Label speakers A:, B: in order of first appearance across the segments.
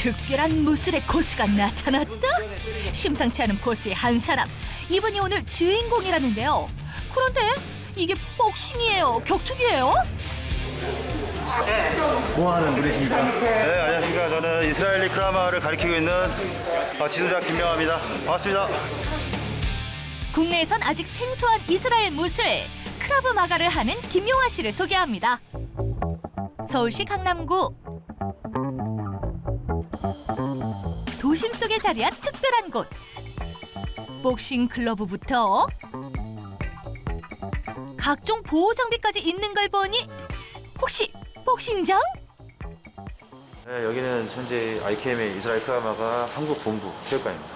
A: 특별한 무술의 고수가 나타났다. 심상치 않은 포스의 한 사람. 이분이 오늘 주인공이라는데요. 그런데 이게 복싱이에요? 격투기예요?
B: 뭐 하는 분이십니까?
C: 네, 안녕하십니까. 저는 이스라엘리 크라마를 가리키고 있는 지도자 김명화입니다. 반갑습니다.
A: 국내에선 아직 생소한 이스라엘 무술 크라브 마가를 하는 김용화 씨를 소개합니다. 서울시 강남구 도심 속에 자리한 특별한 곳. 복싱 클러브부터 각종 보호 장비까지 있는 걸 보니 혹시 복싱장?
C: 네, 여기는 현재 IKM의 이스라엘 크라마가 한국 본부 체육관입니다.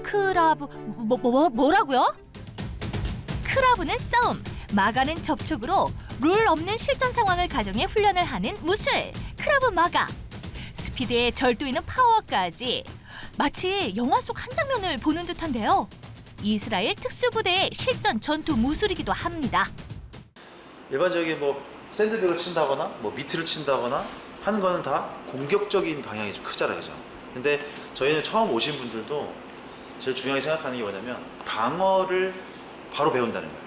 A: 크라브 뭐라고요? 크라브는 싸움, 마가는 접촉으로 룰 없는 실전 상황을 가정해 훈련을 하는 무술 크라브 마가. 스피드에 절도 있는 파워까지 마치 영화 속 한 장면을 보는 듯한데요. 이스라엘 특수부대의 실전 전투 무술이기도 합니다.
C: 일반적인 뭐 샌드백을 친다거나 뭐 미트를 친다거나 하는 거는 다 공격적인 방향이 좀 크잖아요, 그죠? 근데 저희는 처음 오신 분들도 제일 중요하게 생각하는 게 뭐냐면 방어를 바로 배운다는 거예요.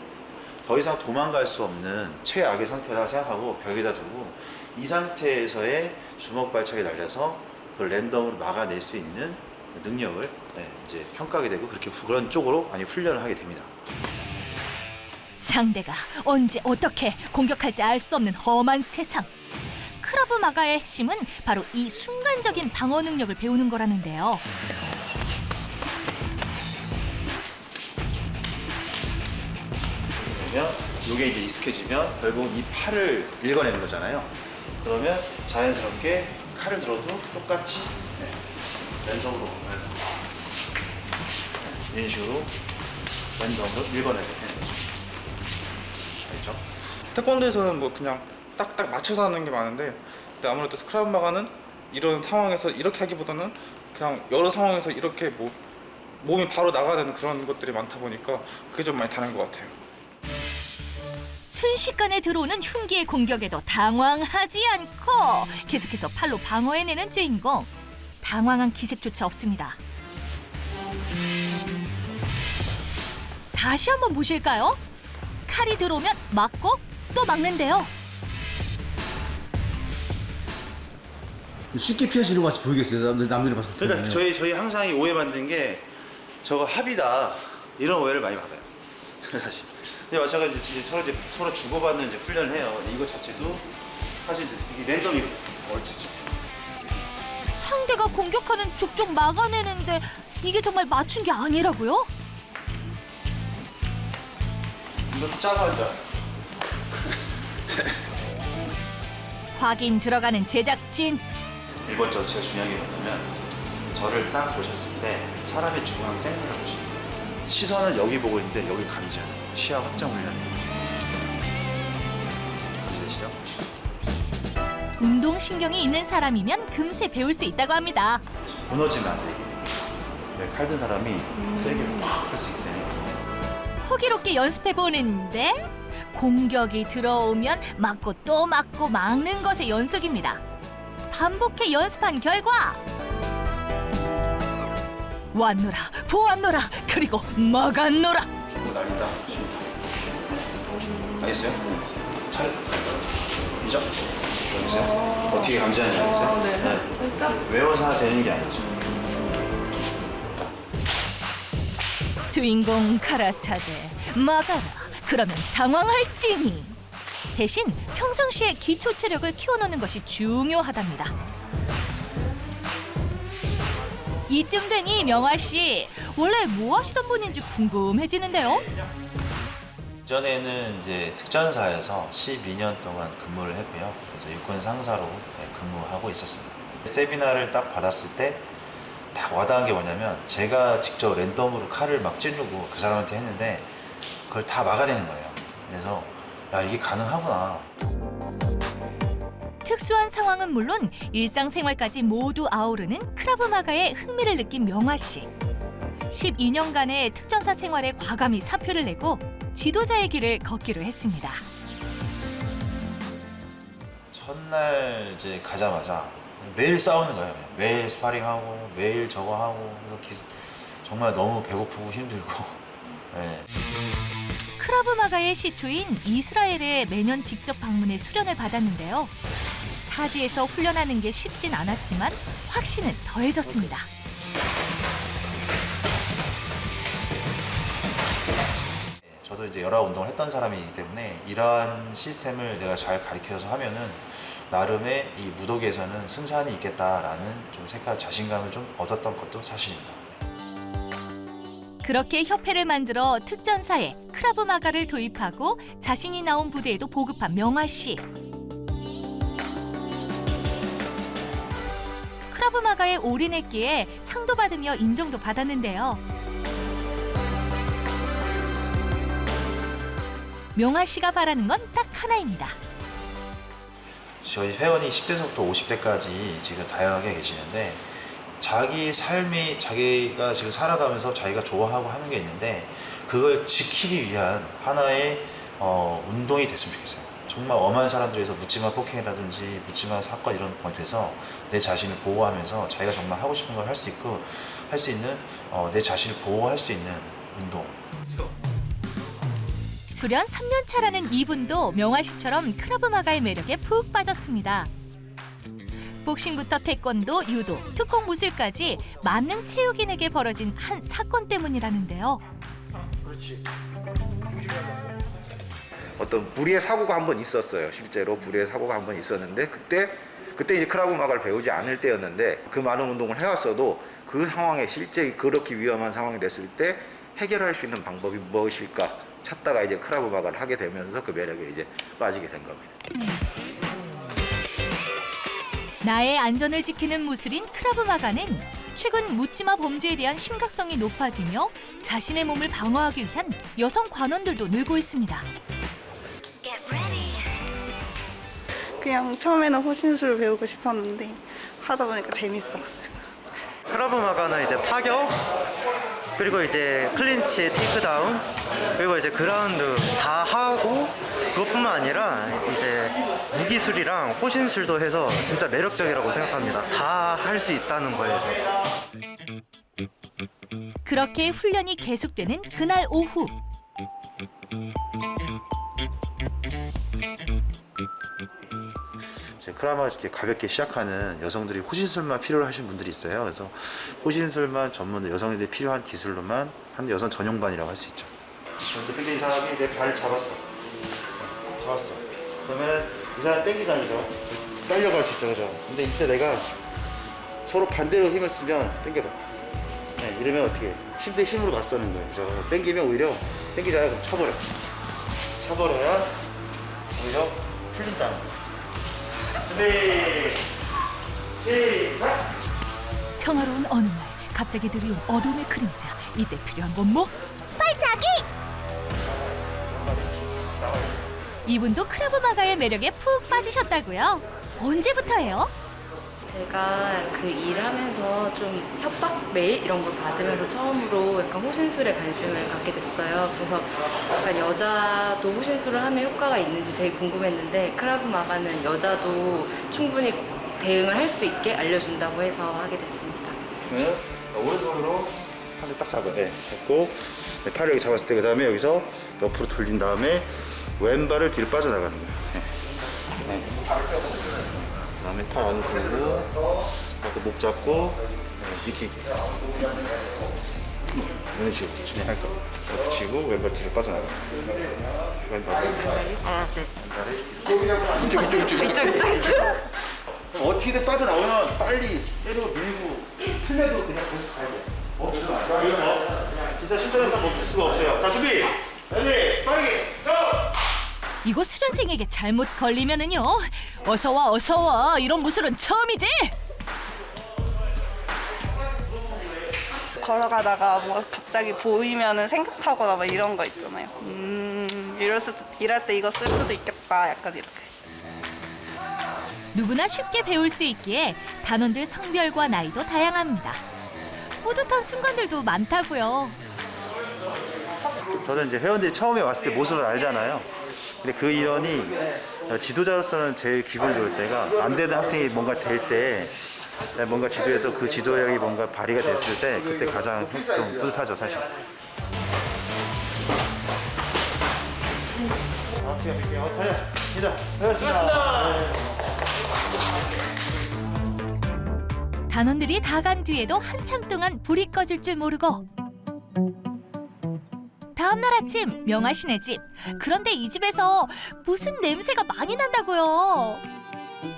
C: 더 이상 도망갈 수 없는 최악의 상태라 생각하고 벽에다 두고 이 상태에서의 주먹 발차기 날려서 그걸 랜덤으로 막아낼 수 있는 능력을 이제 평가하게 되고 그런 쪽으로 많이 훈련을 하게 됩니다.
A: 상대가 언제 어떻게 공격할지 알 수 없는 험한 세상. 크라브 마가의 핵심은 바로 이 순간적인 방어 능력을 배우는 거라는데요.
C: 그러면 이게 이제 익숙해지면 결국 이 팔을 읽어내는 거잖아요. 그러면 자연스럽게 칼을 들어도 똑같이 랜덤으로 이런 식으로 랜덤으로 읽어내게 되는 거죠. 알죠?
D: 태권도에서는 뭐 그냥 딱딱 맞춰서 하는 게 많은데, 근데 아무래도 크라브 마가는 이런 상황에서 이렇게 하기보다는 그냥 여러 상황에서 이렇게 뭐 몸이 바로 나가야 되는 그런 것들이 많다 보니까 그게 좀 많이 다른 것 같아요.
A: 순식간에 들어오는 흉기의 공격에도 당황하지 않고 계속해서 팔로 방어해내는 주인공. 당황한 기색조차 없습니다. 다시 한번 보실까요? 칼이 들어오면 막고 또 막는데요.
B: 쉽게 피하시는 것 같이 보이겠어요. 남들이 봤을 때.
C: 그러니까 저희 항상 오해받는 게 저거 합이다 이런 오해를 많이 받아요. 사실. 근데 마찬가지로 서로 주고받는 이제 훈련을 해요. 근데 이거 자체도 사실 이게 랜덤이 어렵죠.
A: 상대가 공격하는 족족 막아내는데 이게 정말 맞춘 게 아니라고요?
C: 이것도 작아져.
A: 확인 들어가는 제작진.
C: 1번적으로 제가 중요한 게 뭐냐면 저를 딱 보셨을 때 사람의 중앙 센터를 보시는 거예요. 시선은 여기 보고 있는데 여기 감지 않아요. 시야 확장 훈련이에요. 감지되시죠?
A: 운동신경이 있는 사람이면 금세 배울 수 있다고 합니다.
C: 무너지면 안 되게. 칼 든 사람이 세게 팍 할 수 있기 때문에.
A: 호기롭게 연습해보는데 공격이 들어오면 맞고 또 맞고 막는 것의 연속입니다. 반복해 연습한 결과 왔노라 보았노라 그리고 막았노라.
C: 주고 날린다. 알겠어요? 차례부터 이죠? 알겠어요? 어떻게 감지하는지 알겠어요? 네. 외워서 되는 게 아니죠.
A: 주인공 가라사대 막아라. 그러면 당황할지니. 대신 평상시에 기초 체력을 키워놓는 것이 중요하답니다. 이쯤 되니 명화 씨 원래 뭐 하시던 분인지 궁금해지는데요.
C: 전에는 이제 특전사에서 12년 동안 근무를 했고요. 그래서 육군 상사로 근무하고 있었습니다. 세미나를 딱 받았을 때 딱 와닿은 게 뭐냐면 제가 직접 랜덤으로 칼을 막 찌르고 그 사람한테 했는데 그걸 다 막아내는 거예요. 그래서 야, 이게 가능하구나.
A: 특수한 상황은 물론 일상생활까지 모두 아우르는 크라브 마가의 흥미를 느낀 명화 씨. 12년간의 특전사 생활에 과감히 사표를 내고 지도자의 길을 걷기로 했습니다.
C: 첫날 이제 가자마자 매일 싸우는 거예요. 매일 스파링하고 매일 저거 하고 그래서 정말 너무 배고프고 힘들고. 네.
A: 크라브 마가의 시초인 이스라엘에 매년 직접 방문해 수련을 받았는데요. 타지에서 훈련하는 게 쉽진 않았지만 확신은 더해졌습니다.
C: 저도 이제 여러 운동을 했던 사람이기 때문에 이러한 시스템을 내가 잘 가르쳐서 하면은 나름의 이 무도기에서는 승산이 있겠다라는 좀 생각, 자신감을 좀 얻었던 것도 사실입니다.
A: 그렇게 협회를 만들어 특전사에 크라브 마가를 도입하고 자신이 나온 부대에도 보급한 명화 씨. 크라브 마가에 올인했기에 상도 받으며 인정도 받았는데요. 명화 씨가 바라는 건 딱 하나입니다.
C: 저희 회원이 10대서부터 50대까지 지금 다양하게 계시는데 자기 삶이 자기가 지금 살아가면서 자기가 좋아하고 하는 게 있는데 그걸 지키기 위한 하나의 운동이 됐으면 좋겠어요. 정말 엄한 사람들에서 묻지마 폭행이라든지 묻지마 사건 이런 것에서 내 자신을 보호하면서 자기가 정말 하고 싶은 걸 할 수 있고 할 수 있는 내 자신을 보호할 수 있는 운동.
A: 수련 3년 차라는 이분도 명화 씨처럼 크라브 마가의 매력에 푹 빠졌습니다. 복싱부터 태권도, 유도, 특공 무술까지 만능 체육인에게 벌어진 한 사건 때문이라는데요.
E: 어떤 불의의 사고가 한 번 있었어요. 실제로 불의의 사고가 한 번 있었는데 그때 이제 크라브 마가를 배우지 않을 때였는데 그 많은 운동을 해왔어도 그 상황에 실제 그렇게 위험한 상황이 됐을 때 해결할 수 있는 방법이 무엇일까 찾다가 이제 크라브 마가를 하게 되면서 그 매력에 이제 빠지게 된 겁니다.
A: 나의 안전을 지키는 무술인 크라브 마가는 최근 묻지마 범죄에 대한 심각성이 높아지며 자신의 몸을 방어하기 위한 여성 관원들도 늘고 있습니다.
F: 그냥 처음에는 호신술을 배우고 싶었는데 하다 보니까 재밌어가지고.
G: 크라브 마가는 이제 타격, 그리고 이제 클린치, 테이크다운, 그리고 이제 그라운드 다 하고 그것뿐만 아니라 이제 무기술이랑 호신술도 해서 진짜 매력적이라고 생각합니다. 다 할 수 있다는 거에서.
A: 그렇게 훈련이 계속되는 그날 오후.
C: 크라마 이렇게 가볍게 시작하는 여성들이 호신술만 필요로 하시는 분들이 있어요. 그래서 호신술만 전문 여성들이 필요한 기술로만 한 여성 전용반이라고 할 수 있죠. 근데 이 사람이 내 발을 잡았어. 그러면 이 사람 땡기가 아니죠. 딸려갈 수 있죠, 그죠? 근데 이때 내가 서로 반대로 힘을 쓰면 땡겨봐. 네, 이러면 어떻게 해? 힘 대 힘으로 맞서는 거예요. 그죠? 땡기면 오히려 땡기잖아요. 그럼 쳐버려. 쳐버려야 오히려 풀린다는 거예요. 시작!
A: 평화로운 어느 날 갑자기 들이온 어둠의 그림자. 이때 필요한 건 뭐? 발차기! 이분도 크라브 마가의 매력에 푹 빠지셨다고요? 언제부터예요?
H: 제가 그 일하면서 좀 협박 메일 이런 걸 받으면서 처음으로 약간 호신술에 관심을 갖게 됐어요. 그래서 약간 여자도 호신술을 하면 효과가 있는지 되게 궁금했는데 크라브 마가는 여자도 충분히 대응을 할 수 있게 알려준다고 해서 하게 됐습니다.
C: 오른손으로 팔을 딱 잡아요. 네, 잡고 팔을 여기 잡았을 때 그 다음에 여기서 옆으로 돌린 다음에 왼발을 뒤로 빠져나가는 거예요. 네. 그 다음에 팔 안으로 들고 목 잡고 이렇게 이런 식으로 진행할 거예요. 이렇게 치고 왼발 뒤로 빠져나가요. 왼발을 이쪽. 어떻게든 빠져나오면 빨리 때리고 밀고 틀려도 그냥 계속 가야 돼요. 멈추지 마세요. 진짜 실전에서 멈출 수가 없어요. 자, 준비! 빨리! 빠르게! 고!
A: 이거 수련생에게 잘못 걸리면은요. 어서 와. 이런 무술은 처음이지.
F: 걸어가다가 뭐 갑자기 보이면은 생각하거나 막 이런 거 있잖아요. 일할 때 이거 쓸 수도 있겠다. 약간 이렇게.
A: 누구나 쉽게 배울 수 있기에 단원들 성별과 나이도 다양합니다. 뿌듯한 순간들도 많다고요.
C: 저는 이제 회원들이 처음에 왔을 때 모습을 알잖아요. 근데 그 인원이 지도자로서는 제일 기분이 좋을 때가 안 되는 학생이 뭔가 될 때 뭔가 지도에서 그 지도력이 뭔가 발휘가 됐을 때 그때 가장 좀 뿌듯하죠 사실.
A: 단원들이 다 간 뒤에도 한참 동안 불이 꺼질 줄 모르고 다음 날 아침 명아 씨네 집. 그런데 이 집에서 무슨 냄새가 많이 난다고요.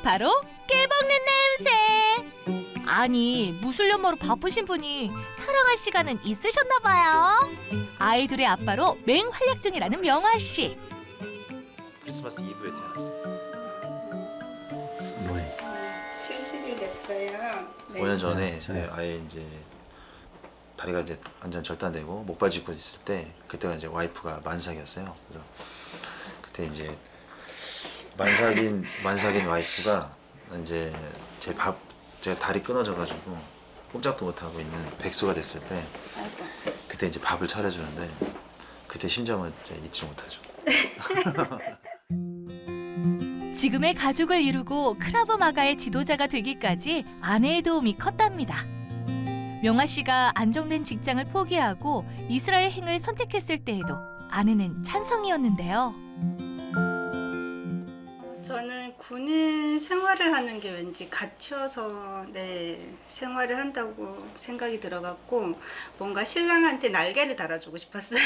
A: 바로 깨먹는 냄새. 아니 무술연마로 바쁘신 분이 사랑할 시간은 있으셨나 봐요. 아이들의 아빠로 맹활약 중이라는 명아 씨.
C: 크리스마스 이브에 태어났어요.
B: 뭐해?
F: 70일 됐어요.
C: 5년 전에
B: 네.
C: 아예 이제 다리가 이제 완전 절단되고 목발 짚고 있을 때 그때가 이제 와이프가 만삭이었어요. 그래서 그때 이제 만삭인 와이프가 이제 제가 다리 끊어져가지고 꼼짝도 못 하고 있는 백수가 됐을 때 그때 이제 밥을 차려주는데 그때 심정을 이제 잊지 못하죠.
A: 지금의 가족을 이루고 크라브 마가의 지도자가 되기까지 아내의 도움이 컸답니다. 명아 씨가 안정된 직장을 포기하고 이스라엘 행을 선택했을 때에도 아내는 찬성이었는데요.
I: 저는 군인 생활을 하는 게 왠지 갇혀서 생활을 한다고 생각이 들어갖고 뭔가 신랑한테 날개를 달아주고 싶었어요.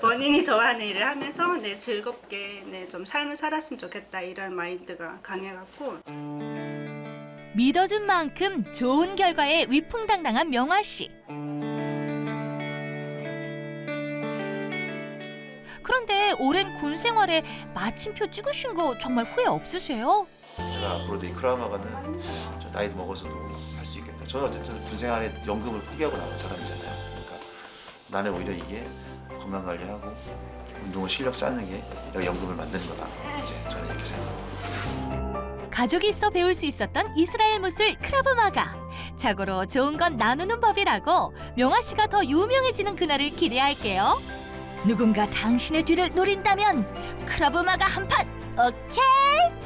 I: 본인이 좋아하는 일을 하면서 즐겁게 좀 삶을 살았으면 좋겠다 이런 마인드가 강해갖고
A: 믿어준 만큼 좋은 결과에 위풍당당한 명아 씨. 그런데 오랜 군 생활에 마침표 찍으신 거 정말 후회 없으세요?
C: 제가 앞으로도 이 크라우마가는 나이도 먹어서도 할 수 있겠다. 저는 어쨌든 군 생활에 연금을 포기하고 나온 사람이잖아요. 그러니까 나는 오히려 이게 건강 관리하고 운동을 실력 쌓는 게 연금을 만드는 거다. 이제 저는 이렇게 생각합니다.
A: 가족이 있어 배울 수 있었던 이스라엘 무술 크라브 마가. 자고로 좋은 건 나누는 법이라고 명아 씨가 더 유명해지는 그날을 기대할게요. 누군가 당신의 뒤를 노린다면 크라브 마가 한 판 오케이?